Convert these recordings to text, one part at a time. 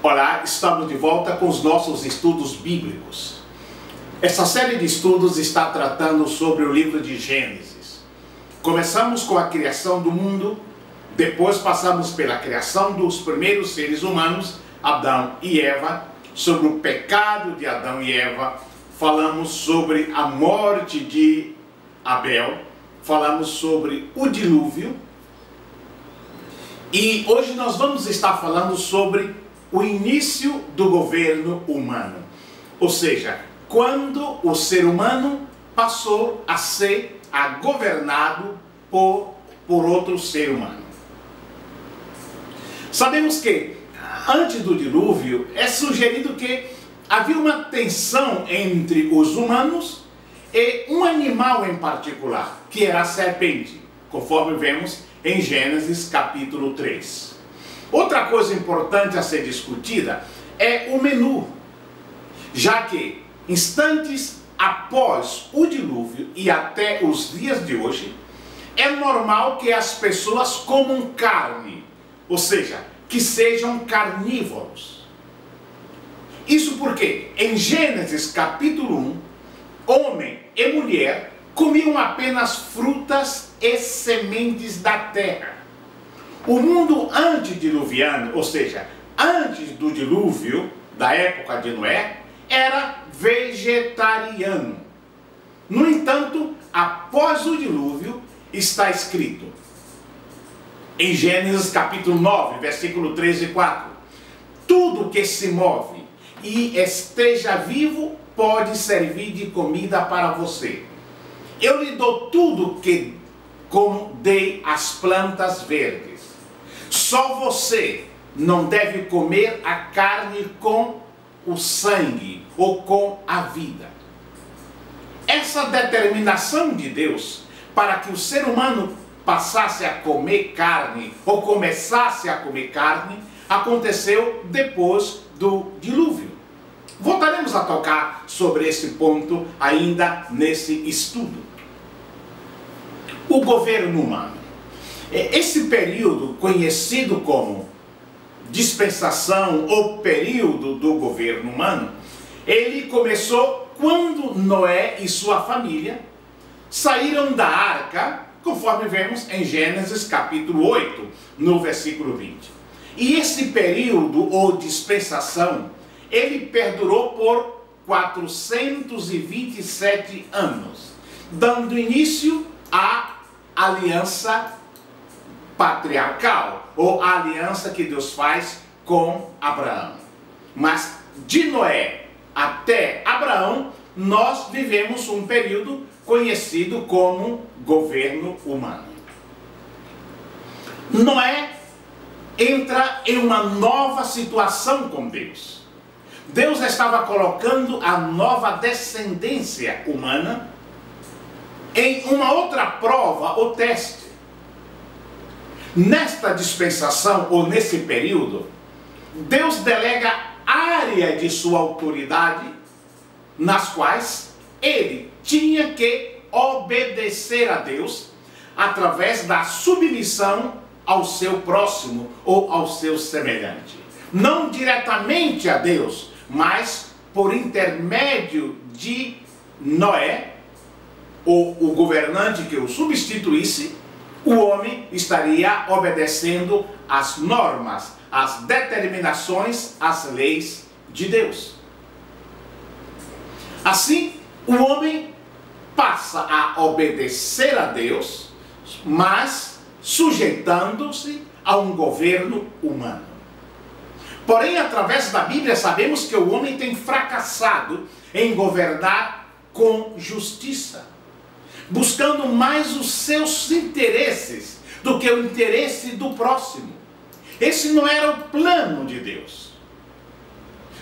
Olá, estamos de volta com os nossos estudos bíblicos. Essa série de estudos está tratando sobre o livro de Gênesis. Começamos com a criação do mundo, depois passamos pela criação dos primeiros seres humanos, Adão e Eva, sobre o pecado de Adão e Eva, falamos sobre a morte de Abel, falamos sobre o dilúvio, e hoje nós vamos estar falando sobre o início do governo humano. Ou seja, quando o ser humano passou a ser governado por outro ser humano. Sabemos que antes do dilúvio é sugerido que havia uma tensão entre os humanos e um animal em particular, que era a serpente, conforme vemos em Gênesis capítulo 3. Outra coisa importante a ser discutida é o menu, já que instantes após o dilúvio e até os dias de hoje, é normal que as pessoas comam carne, ou seja, que sejam carnívoros. Isso porque em Gênesis capítulo 1, homem e mulher comiam apenas frutas e sementes da terra. O mundo antediluviano, ou seja, antes do dilúvio, da época de Noé, era vegetariano. No entanto, após o dilúvio, está escrito em Gênesis capítulo 9, versículo 3 e 4: tudo que se move e esteja vivo pode servir de comida para você. Eu lhe dou tudo que como dei às plantas verdes. Só você não deve comer a carne com o sangue ou com a vida. Essa determinação de Deus para que o ser humano passasse a comer carne ou começasse a comer carne aconteceu depois do dilúvio. Voltaremos a tocar sobre esse ponto ainda nesse estudo. O governo humano. Esse período conhecido como dispensação ou período do governo humano, ele começou quando Noé e sua família saíram da arca, conforme vemos em Gênesis capítulo 8, no versículo 20. E esse período ou dispensação, ele perdurou por 427 anos, dando início à aliança patriarcal, ou a aliança que Deus faz com Abraão. Mas de Noé até Abraão, nós vivemos um período conhecido como governo humano. Noé entra em uma nova situação com Deus. Deus estava colocando a nova descendência humana em uma outra prova ou teste. Nesta dispensação, ou nesse período, Deus delega área de sua autoridade, nas quais ele tinha que obedecer a Deus, através da submissão ao seu próximo, ou ao seu semelhante. Não diretamente a Deus, mas por intermédio de Noé, ou o governante que o substituísse, o homem estaria obedecendo às normas, às determinações, às leis de Deus. Assim, o homem passa a obedecer a Deus, mas sujeitando-se a um governo humano. Porém, através da Bíblia, sabemos que o homem tem fracassado em governar com justiça, buscando mais os seus interesses do que o interesse do próximo. Esse não era o plano de Deus.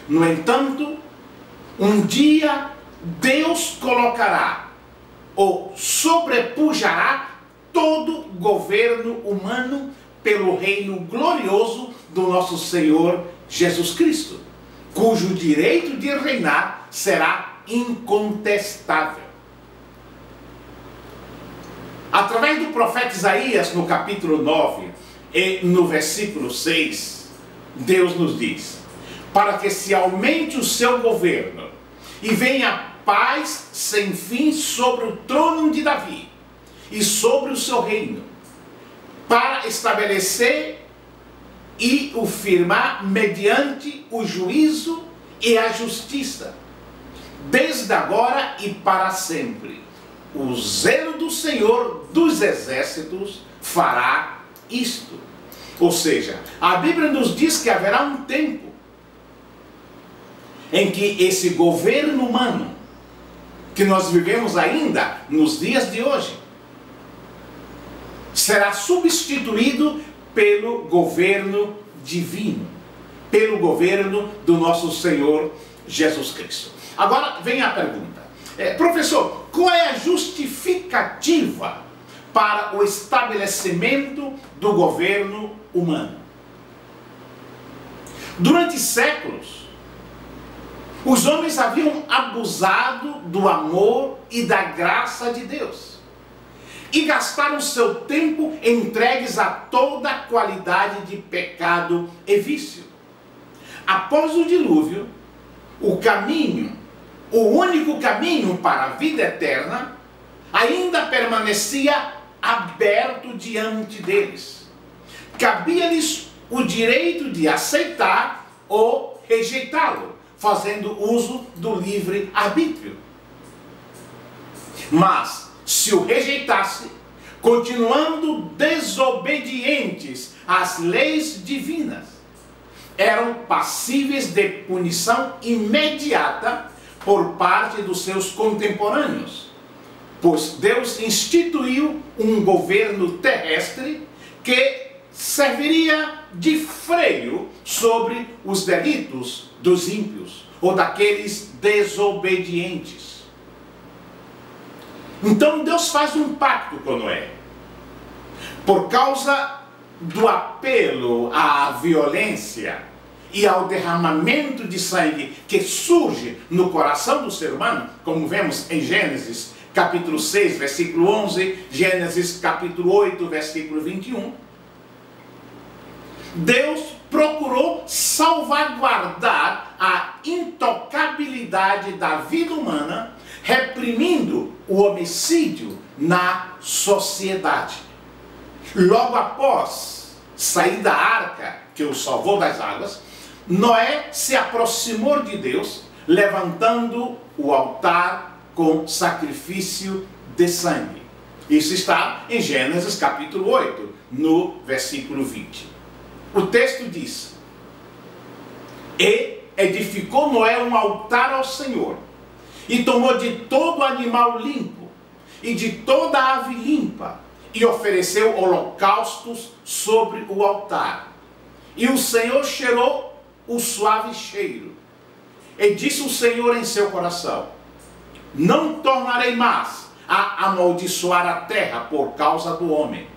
No entanto, um dia Deus colocará ou sobrepujará todo governo humano pelo reino glorioso do nosso Senhor Jesus Cristo, cujo direito de reinar será incontestável. Através do profeta Isaías, no capítulo 9 e no versículo 6, Deus nos diz: para que se aumente o seu governo e venha paz sem fim sobre o trono de Davi e sobre o seu reino, para estabelecer e o firmar mediante o juízo e a justiça, desde agora e para sempre. O zelo do Senhor dos Exércitos fará isto. Ou seja, a Bíblia nos diz que haverá um tempo em que esse governo humano, que nós vivemos ainda nos dias de hoje, será substituído pelo governo divino, pelo governo do nosso Senhor Jesus Cristo. Agora vem a pergunta, professor, qual é a justificativa para o estabelecimento do governo humano? Durante séculos, os homens haviam abusado do amor e da graça de Deus e gastaram seu tempo entregues a toda a qualidade de pecado e vício. Após o dilúvio, o único caminho para a vida eterna ainda permanecia aberto diante deles. Cabia-lhes o direito de aceitar ou rejeitá-lo, fazendo uso do livre-arbítrio. Mas, se o rejeitasse, continuando desobedientes às leis divinas, eram passíveis de punição imediata por parte dos seus contemporâneos, pois Deus instituiu um governo terrestre que serviria de freio sobre os delitos dos ímpios ou daqueles desobedientes. Então Deus faz um pacto com Noé. Por causa do apelo à violência e ao derramamento de sangue que surge no coração do ser humano, como vemos em Gênesis capítulo 6, versículo 11, Gênesis capítulo 8, versículo 21, Deus procurou salvaguardar a intocabilidade da vida humana, reprimindo o homicídio na sociedade. Logo após sair da arca, que o salvou das águas, Noé se aproximou de Deus, levantando o altar com sacrifício de sangue. Isso está em Gênesis capítulo 8, no versículo 20. O texto diz: e edificou Noé um altar ao Senhor, e tomou de todo animal limpo, e de toda ave limpa, e ofereceu holocaustos sobre o altar. E o Senhor cheirou o suave cheiro. E disse o Senhor em seu coração: não tornarei mais a amaldiçoar a terra por causa do homem,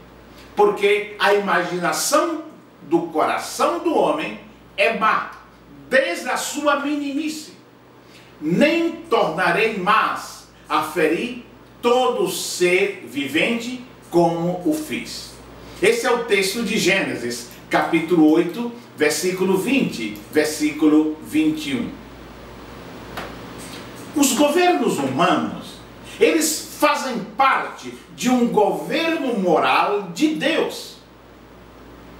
porque a imaginação do coração do homem é má, desde a sua meninice. Nem tornarei mais a ferir todo ser vivente como o fiz. Esse é o texto de Gênesis, capítulo 8, versículo 20, versículo 21. Os governos humanos, eles fazem parte de um governo moral de Deus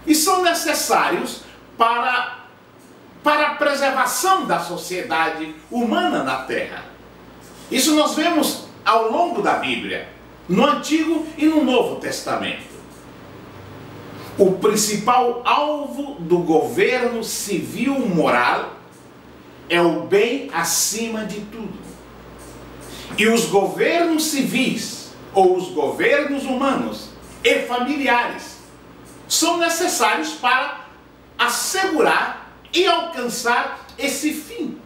e são necessários para a preservação da sociedade humana na Terra. Isso nós vemos ao longo da Bíblia, no Antigo e no Novo Testamento. O principal alvo do governo civil moral é o bem acima de tudo. E os governos civis, ou os governos humanos e familiares, são necessários para assegurar e alcançar esse fim.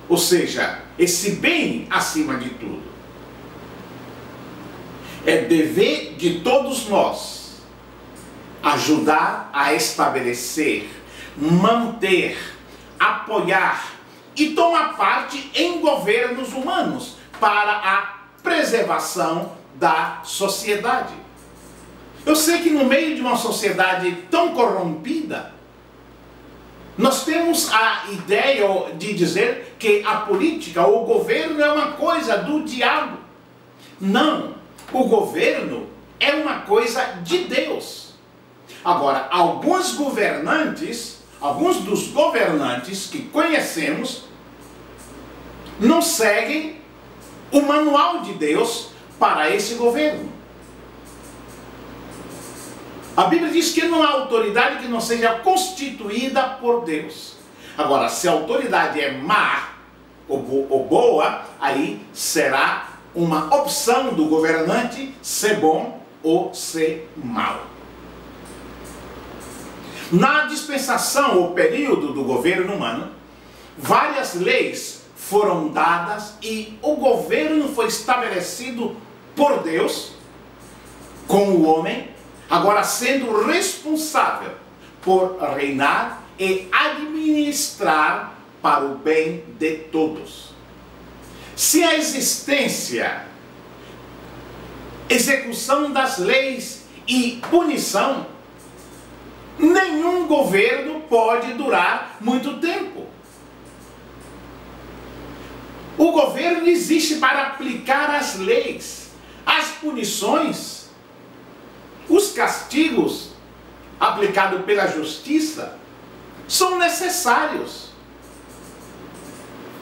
Ou seja, esse bem acima de tudo. É dever de todos nós ajudar a estabelecer, manter, apoiar e tomar parte em governos humanos para a preservação da sociedade. Eu sei que no meio de uma sociedade tão corrompida, Nós temos a ideia de dizer que a política, o governo é uma coisa do diabo. Não, o governo é uma coisa de Deus. Agora, alguns dos governantes que conhecemos, não seguem o manual de Deus para esse governo. A Bíblia diz que não há autoridade que não seja constituída por Deus. Agora, se a autoridade é má ou boa, aí será uma opção do governante ser bom ou ser mau. Na dispensação ou período do governo humano, várias leis foram dadas e o governo foi estabelecido por Deus com o homem, agora sendo responsável por reinar e administrar para o bem de todos. Se a existência, execução das leis e punição, nenhum governo pode durar muito tempo. O governo existe para aplicar as leis, as punições, os castigos aplicados pela justiça são necessários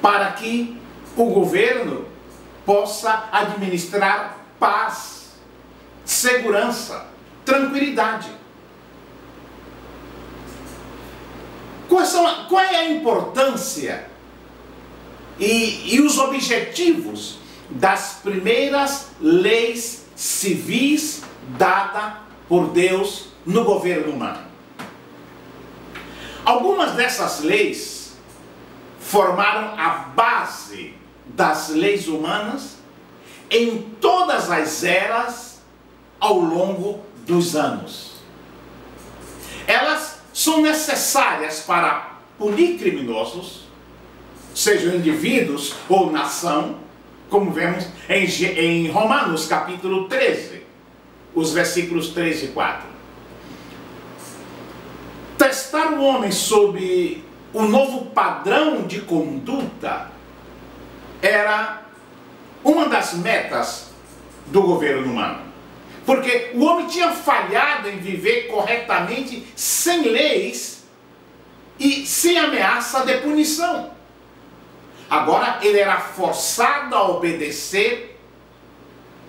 para que o governo possa administrar paz, segurança, tranquilidade. Qual é a importância e os objetivos das primeiras leis civis dadas por Deus no governo humano? Algumas dessas leis formaram a base das leis humanas em todas as eras ao longo dos anos. Elas são necessárias para punir criminosos, sejam indivíduos ou nação, como vemos em Romanos capítulo 13, os versículos 3 e 4. Testar o homem sob o novo padrão de conduta era uma das metas do governo humano. Porque o homem tinha falhado em viver corretamente sem leis e sem ameaça de punição. Agora ele era forçado a obedecer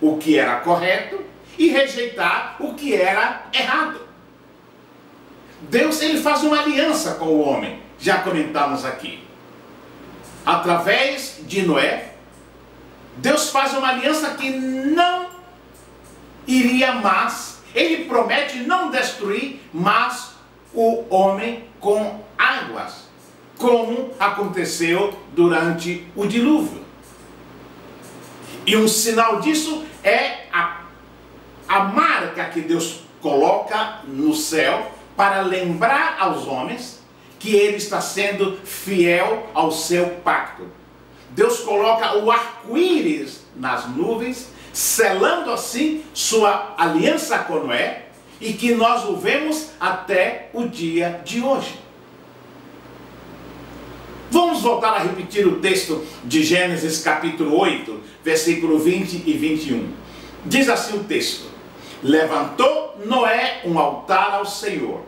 o que era correto e rejeitar o que era errado. Deus, ele faz uma aliança com o homem, já comentamos aqui. Através de Noé, Deus faz uma aliança que não iria mais, ele promete não destruir mais o homem com águas, como aconteceu durante o dilúvio. E um sinal disso é a marca que Deus coloca no céu para lembrar aos homens que ele está sendo fiel ao seu pacto. Deus coloca o arco-íris nas nuvens, selando assim sua aliança com Noé, e que nós o vemos até o dia de hoje. Vamos voltar a repetir o texto de Gênesis capítulo 8, versículo 20 e 21. Diz assim o texto: levantou Noé um altar ao Senhor,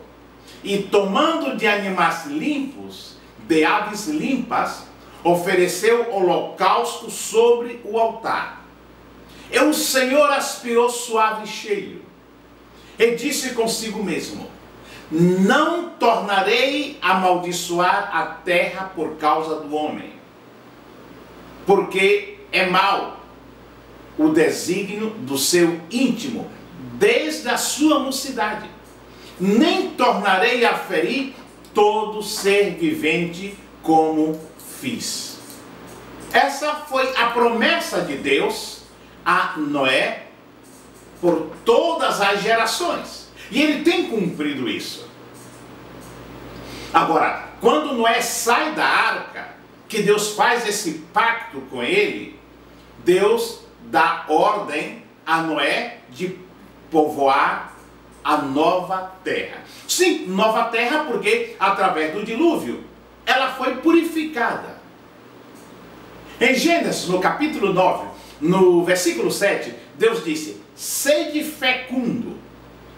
e tomando de animais limpos, de aves limpas, ofereceu holocausto sobre o altar. E o Senhor aspirou suave cheiro, e disse consigo mesmo: não tornarei a amaldiçoar a terra por causa do homem, porque é mau o desígnio do seu íntimo, desde a sua mocidade. Nem tornarei a ferir todo ser vivente como fiz. Essa foi a promessa de Deus a Noé por todas as gerações. E ele tem cumprido isso. Agora, quando Noé sai da arca, que Deus faz esse pacto com ele, Deus dá ordem a Noé de povoar a nova terra. Sim, nova terra porque através do dilúvio ela foi purificada. Em Gênesis, no capítulo 9, no versículo 7, Deus disse: sede fecundo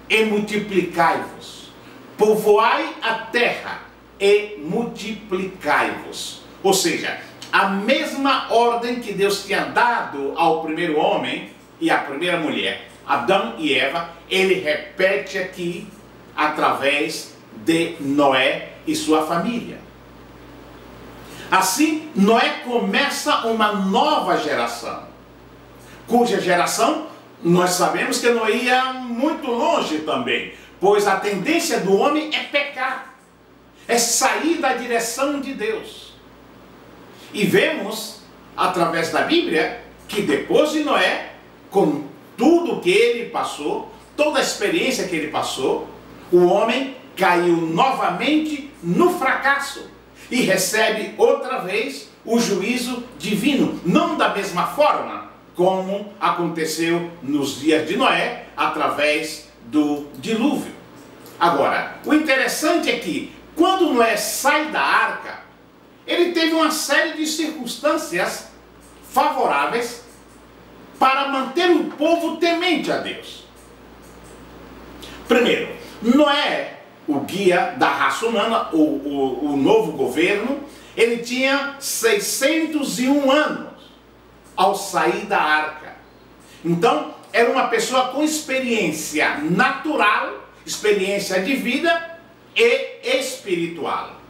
e multiplicai-vos, povoai a terra e multiplicai-vos. Ou seja, a mesma ordem que Deus tinha dado ao primeiro homem e à primeira mulher, Adão e Eva, ele repete aqui através de Noé e sua família. Assim, Noé começa uma nova geração, cuja geração nós sabemos que não ia muito longe também, pois a tendência do homem é pecar, é sair da direção de Deus. E vemos, através da Bíblia, que depois de Noé, com tudo que ele passou, toda a experiência que ele passou, o homem caiu novamente no fracasso e recebe outra vez o juízo divino, não da mesma forma como aconteceu nos dias de Noé, através do dilúvio. Agora, o interessante é que, quando Noé sai da arca, ele teve uma série de circunstâncias favoráveis para manter o povo temente a Deus. Primeiro, Noé, o guia da raça humana, o novo governo, ele tinha 601 anos ao sair da arca. Então, era uma pessoa com experiência natural, experiência de vida e espiritual.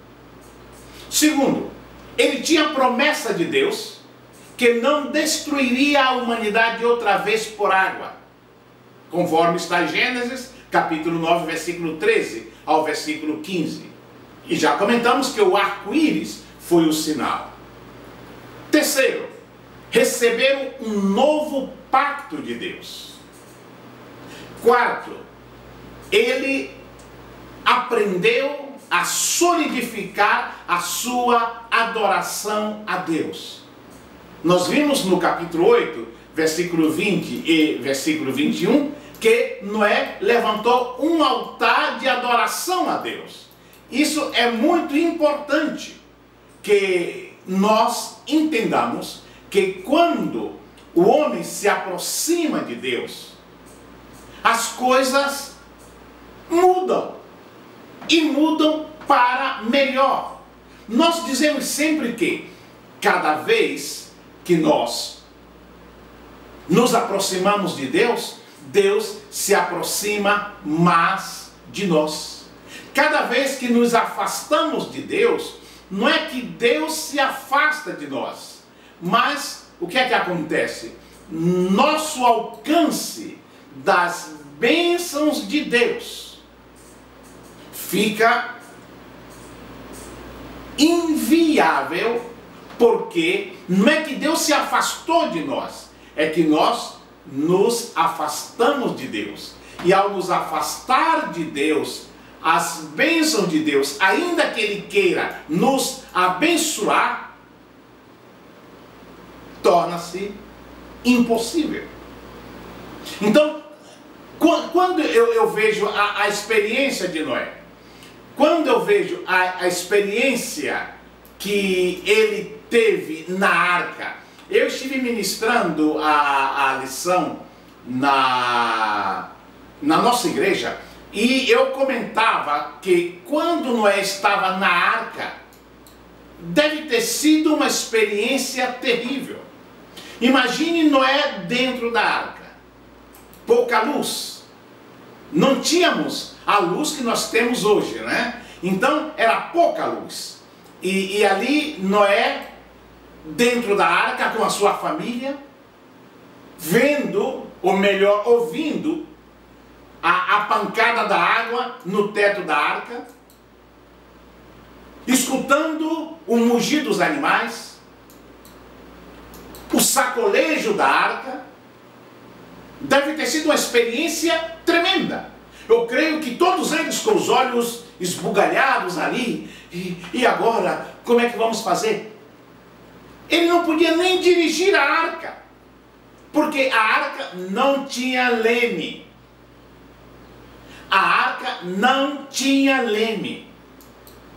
Segundo, ele tinha a promessa de Deus que não destruiria a humanidade outra vez por água, conforme está em Gênesis, capítulo 9, versículo 13 ao versículo 15. E já comentamos que o arco-íris foi o sinal. Terceiro, receberam um novo pacto de Deus. Quarto, ele aprendeu a solidificar a sua adoração a Deus. Nós vimos no capítulo 8, versículo 20 e versículo 21, que Noé levantou um altar de adoração a Deus. Isso é muito importante que nós entendamos que quando o homem se aproxima de Deus, as coisas mudam e mudam para melhor. Nós dizemos sempre que cada vez que nós nos aproximamos de Deus, Deus se aproxima mais de nós. Cada vez que nos afastamos de Deus, não é que Deus se afasta de nós, mas o que é que acontece? Nosso alcance das bênçãos de Deus fica inviável, porque não é que Deus se afastou de nós, é que nós nos afastamos de Deus. E ao nos afastar de Deus, as bênçãos de Deus, ainda que Ele queira nos abençoar, torna-se impossível. Então, quando eu vejo a experiência de Noé, quando eu vejo a experiência que ele teve na arca, eu estive ministrando a lição na nossa igreja, e eu comentava que quando Noé estava na arca, deve ter sido uma experiência terrível. Imagine Noé dentro da arca, pouca luz, não tínhamos a luz que nós temos hoje, né? Então era pouca luz, e ali Noé dentro da arca com a sua família, vendo, ou melhor, ouvindo a pancada da água no teto da arca, escutando o mugir dos animais, o sacolejo da arca. Deve ter sido uma experiência tremenda. Eu creio que todos eles com os olhos esbugalhados ali, e agora, como é que vamos fazer? Ele não podia nem dirigir a arca, porque a arca não tinha leme. a arca não tinha leme.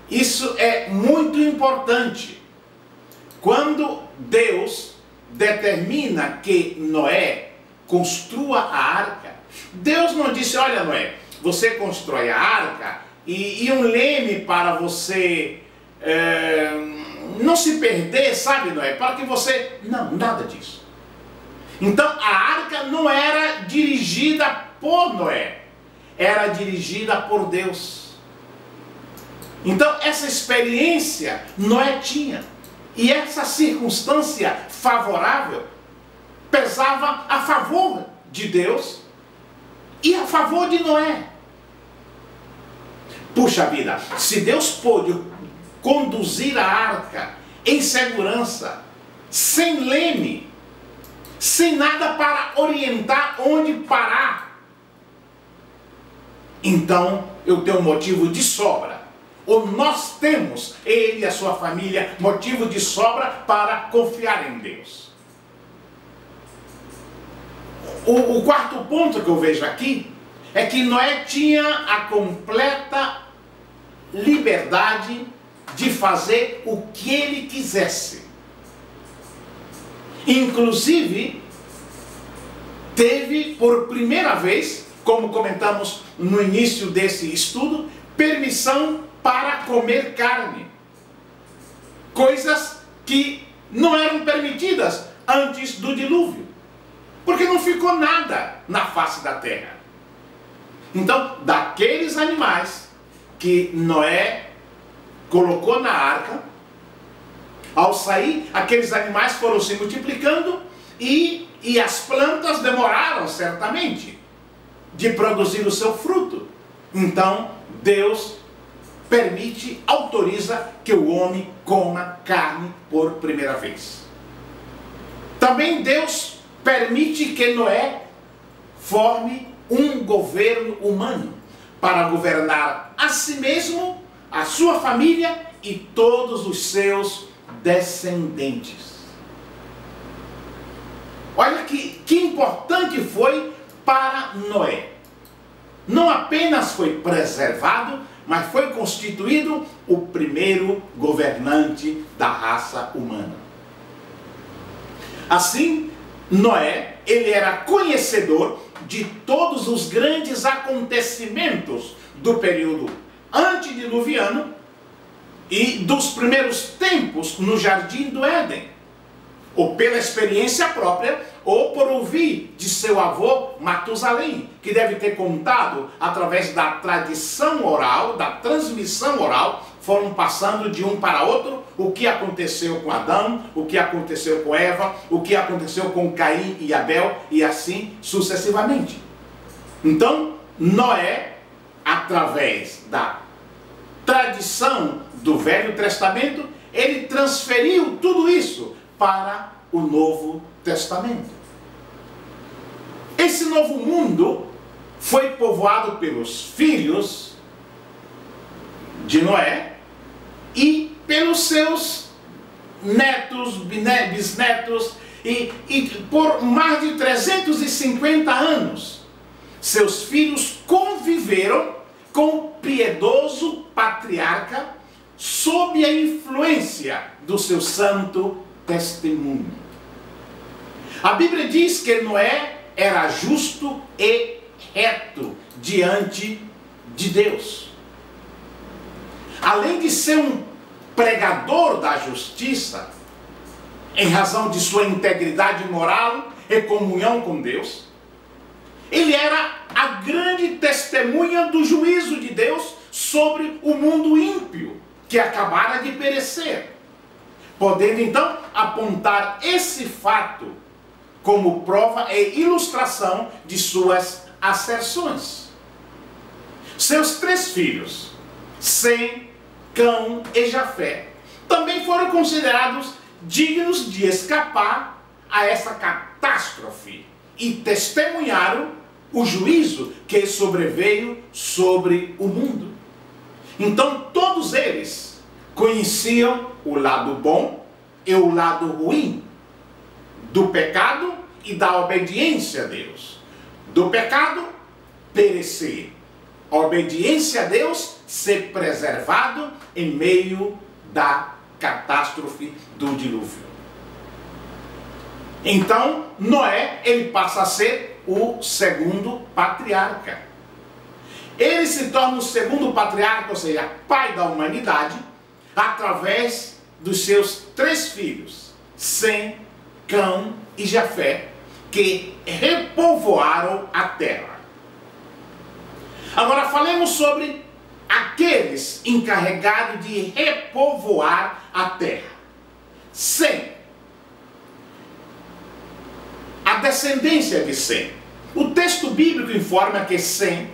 Isso é muito importante. Quando Deus determina que Noé construa a arca, Deus não disse: olha, Noé, você constrói a arca e um leme para você não se perder, sabe, Noé? Para que você... Não, nada disso. Então a arca não era dirigida por Noé, era dirigida por Deus. Então essa experiência Noé tinha. E essa circunstância favorável pesava a favor de Deus e a favor de Noé. Puxa vida, se Deus pôde conduzir a arca em segurança, sem leme, sem nada para orientar onde parar, então eu tenho motivo de sobra. Ou nós temos, ele e a sua família, motivo de sobra para confiar em Deus. O quarto ponto que eu vejo aqui é que Noé tinha a completa liberdade de fazer o que ele quisesse. Inclusive, teve por primeira vez, como comentamos no início desse estudo, permissão para comer carne. Coisas que não eram permitidas antes do dilúvio. Porque não ficou nada na face da terra. Então, daqueles animais que Noé colocou na arca, ao sair, aqueles animais foram se multiplicando e as plantas demoraram certamente de produzir o seu fruto. Então, Deus permite, autoriza que o homem coma carne por primeira vez. Também Deus permite que Noé forme um governo humano para governar a si mesmo, a sua família e todos os seus descendentes. Olha que importante foi para Noé. Não apenas foi preservado, mas foi constituído o primeiro governante da raça humana. Assim, Noé, ele era conhecedor de todos os grandes acontecimentos do período antediluviano e dos primeiros tempos no Jardim do Éden, ou pela experiência própria, ou por ouvir de seu avô Matusalém, que deve ter contado através da tradição oral, da transmissão oral, foram passando de um para outro o que aconteceu com Adão, o que aconteceu com Eva, o que aconteceu com Caim e Abel, e assim sucessivamente. Então, Noé, através da tradição do Velho Testamento, ele transferiu tudo isso para o Novo Testamento. Esse novo mundo foi povoado pelos filhos de Noé e pelos seus netos, bisnetos, e por mais de 350 anos, seus filhos conviveram com o piedoso patriarca sob a influência do seu santo testemunho. A Bíblia diz que Noé era justo e reto diante de Deus. Além de ser um pregador da justiça, em razão de sua integridade moral e comunhão com Deus, ele era a grande testemunha do juízo de Deus sobre o mundo ímpio que acabara de perecer, podendo então apontar esse fato como prova e ilustração de suas asserções. Seus 3 filhos, Sem, Cão e Jafé, também foram considerados dignos de escapar a essa catástrofe e testemunharam o juízo que sobreveio sobre o mundo. Então todos eles conheciam o lado bom e o lado ruim do pecado e da obediência a Deus. Do pecado, perecer. a obediência a Deus ser preservado em meio da catástrofe do dilúvio. Então, Noé, ele passa a ser o segundo patriarca. Ele se torna o segundo patriarca, ou seja, pai da humanidade, através dos seus 3 filhos, Sem, Cão e Jafé, que repovoaram a terra. Agora falemos sobre aqueles encarregados de repovoar a terra. Sem, a descendência de Sem. O texto bíblico informa que Sem,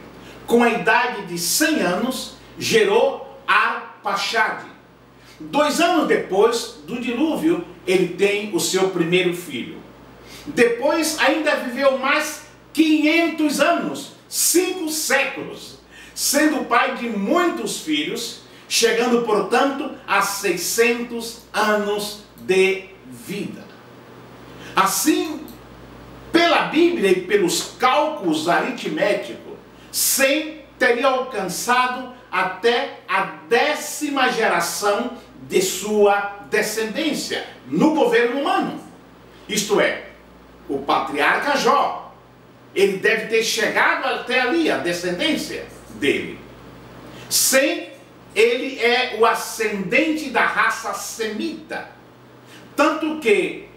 com a idade de 100 anos, gerou Arpaxade. 2 anos depois do dilúvio, ele tem o seu primeiro filho. Depois ainda viveu mais 500 anos, 5 séculos, sendo pai de muitos filhos, chegando, portanto, a 600 anos de vida. Assim, pela Bíblia e pelos cálculos aritméticos, Sem teria alcançado até a 10ª geração de sua descendência no governo humano. Isto é, o patriarca Jó, ele deve ter chegado até ali, a descendência dele. Sem, ele é o ascendente da raça semita. Tanto que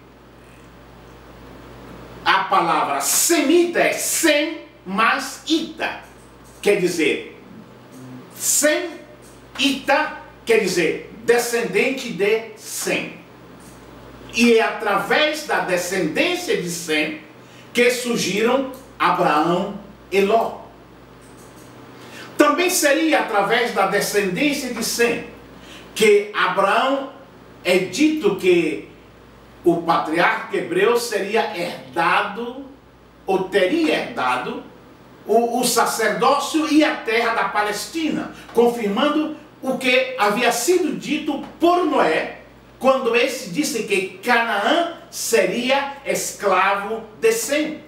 a palavra semita é Sem mais Ita. Quer dizer, Sem Ita quer dizer descendente de Sem. E é através da descendência de Sem que surgiram Abraão e Ló. Também seria através da descendência de Sem que Abraão é dito que o patriarca hebreu seria herdado, ou teria herdado, o sacerdócio e a terra da Palestina, confirmando o que havia sido dito por Noé, quando esse disse que Canaã seria escravo de Sem.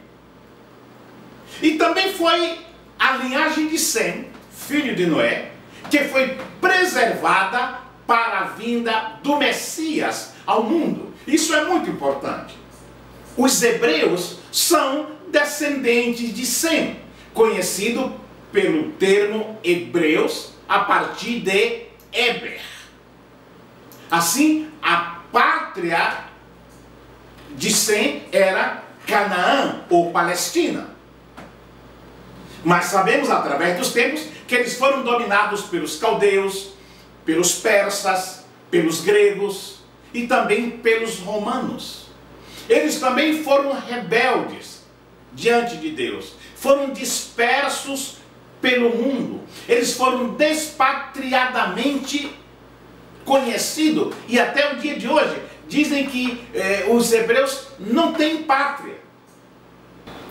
E também foi a linhagem de Sem, filho de Noé, que foi preservada para a vinda do Messias ao mundo. Isso é muito importante. Os hebreus são descendentes de Sem, conhecido pelo termo hebreus a partir de Eber. Assim, a pátria de Sem era Canaã ou Palestina. Mas sabemos através dos tempos que eles foram dominados pelos caldeus, pelos persas, pelos gregos e também pelos romanos. Eles também foram rebeldes diante de Deus, foram dispersos pelo mundo, eles foram despatriadamente conhecidos e até o dia de hoje dizem que os hebreus não têm pátria.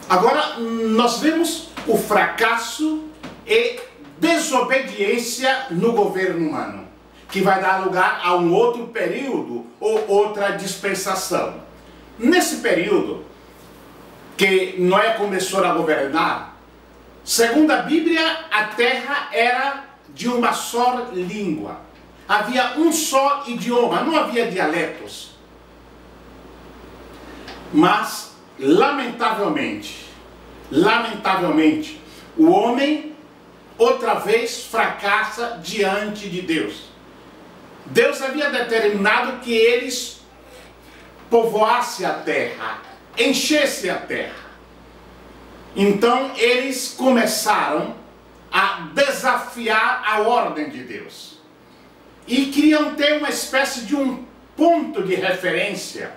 Agora nós vemos o fracasso e desobediência no governo humano, que vai dar lugar a um outro período ou outra dispensação. Nesse período que Noé começou a governar, segundo a Bíblia, a terra era de uma só língua. Havia um só idioma, não havia dialetos. Mas, lamentavelmente, o homem outra vez fracassa diante de Deus. Deus havia determinado que eles povoassem a terra, enchessem a terra. Então eles começaram a desafiar a ordem de Deus. E queriam ter uma espécie de um ponto de referência,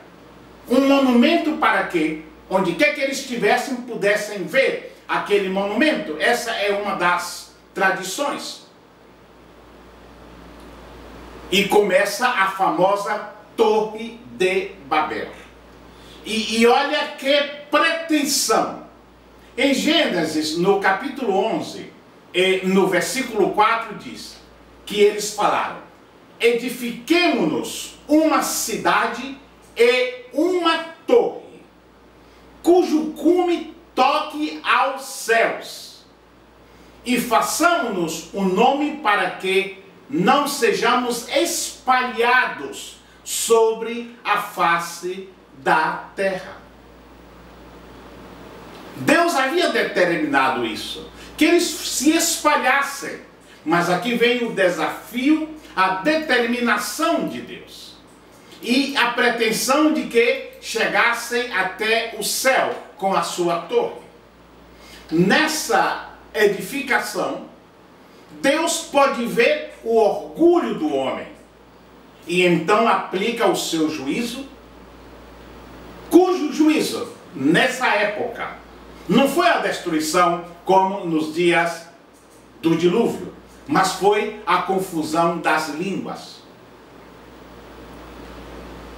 um monumento para que, onde quer que eles estivessem, pudessem ver aquele monumento. Essa é uma das tradições. E começa a famosa Torre de Babel. E olha que pretensão. Em Gênesis, no capítulo 11, no versículo 4, diz que eles falaram: edifiquemo-nos uma cidade e uma torre, cujo cume toque aos céus, e façamos-nos um nome para que não sejamos espalhados sobre a face da terra. Deus havia determinado isso, que eles se espalhassem. Mas aqui vem o desafio, a determinação de Deus. E a pretensão de que chegassem até o céu com a sua torre. Nessa edificação, Deus pode ver o orgulho do homem. E então aplica o seu juízo, cujo juízo, nessa época, não foi a destruição como nos dias do dilúvio, mas foi a confusão das línguas.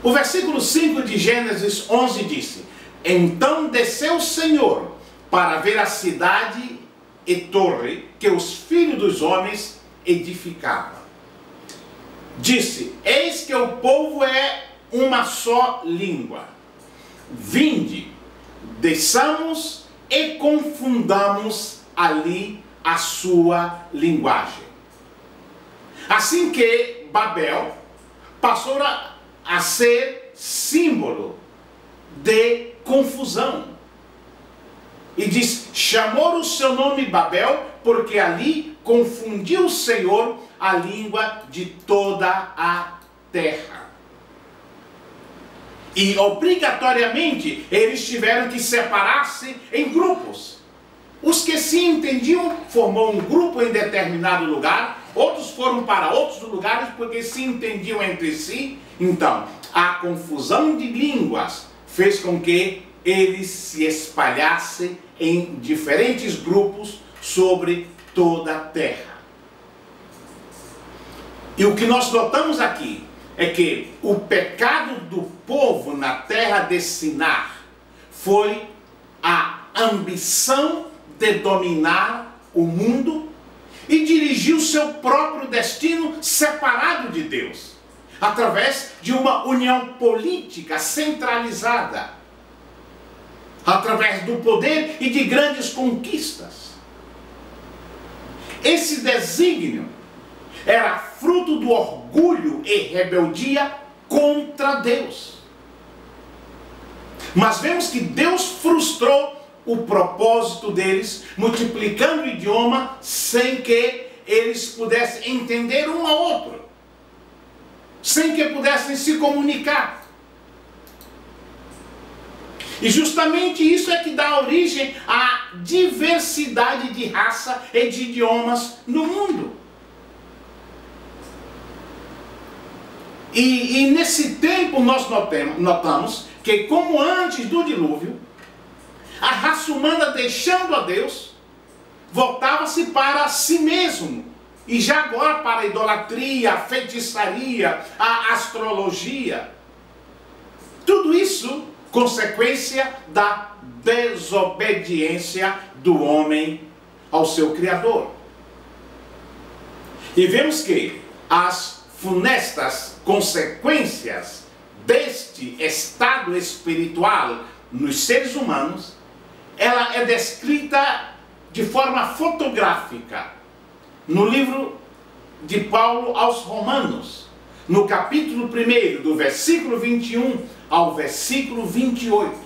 O versículo 5 de Gênesis 11 disse: então desceu o Senhor para ver a cidade e torre que os filhos dos homens edificavam. Disse: eis que o povo é uma só língua. Vinde, desçamos e confundamos ali a sua linguagem. Assim que Babel passou a ser símbolo de confusão. E diz: chamou o seu nome Babel, porque ali confundiu o Senhor a língua de toda a terra. E obrigatoriamente eles tiveram que separar-se em grupos. Os que se entendiam formou um grupo em determinado lugar, outros foram para outros lugares porque se entendiam entre si. Então, a confusão de línguas fez com que eles se espalhassem em diferentes grupos sobre toda a terra. E o que nós notamos aqui é que o pecado do povo na terra de Sinar foi a ambição de dominar o mundo e dirigir o seu próprio destino separado de Deus, através de uma união política centralizada, através do poder e de grandes conquistas. Esse desígnio era fruto do orgulho e rebeldia contra Deus. Mas vemos que Deus frustrou o propósito deles, multiplicando o idioma sem que eles pudessem entender um ao outro, sem que pudessem se comunicar. E justamente isso é que dá origem à diversidade de raça e de idiomas no mundo. E nesse tempo nós notamos que, como antes do dilúvio, a raça humana, deixando a Deus, voltava-se para si mesmo. E já agora para a idolatria, a feitiçaria, a astrologia. Tudo isso consequência da desobediência do homem ao seu Criador. E vemos que as funestas consequências deste estado espiritual nos seres humanos, ela é descrita de forma fotográfica no livro de Paulo aos Romanos, no capítulo 1, do versículo 21 ao versículo 28.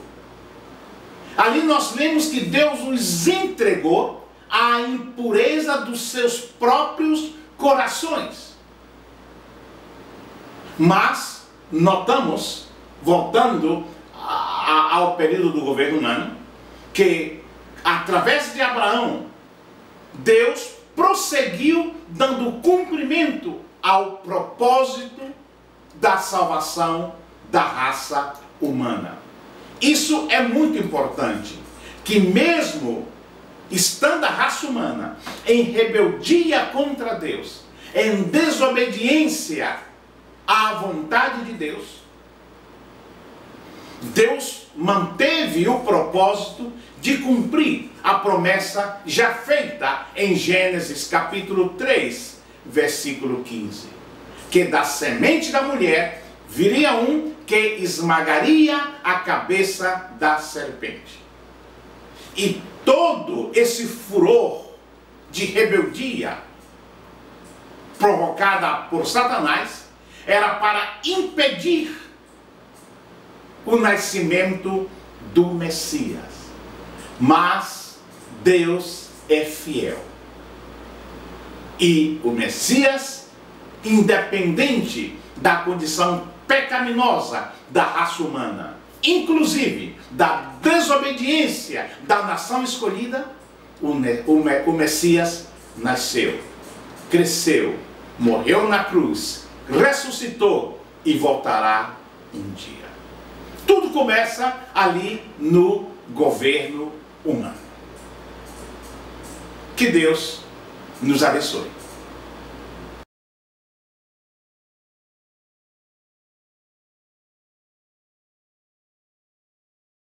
Ali nós lemos que Deus nos entregou à impureza dos seus próprios corações. Mas notamos, voltando ao período do governo humano, que através de Abraão, Deus prosseguiu dando cumprimento ao propósito da salvação da raça humana. Isso é muito importante, que mesmo estando a raça humana em rebeldia contra Deus, em desobediência à vontade de Deus, Deus manteve o propósito de cumprir a promessa já feita em Gênesis capítulo 3, versículo 15. Que da semente da mulher viria um que esmagaria a cabeça da serpente. E todo esse furor de rebeldia provocada por Satanás era para impedir o nascimento do Messias. Mas Deus é fiel. E o Messias, independente da condição pecaminosa da raça humana, inclusive da desobediência da nação escolhida, o Messias nasceu, cresceu, morreu na cruz, ressuscitou e voltará um dia. Tudo começa ali no governo humano. Que Deus nos abençoe.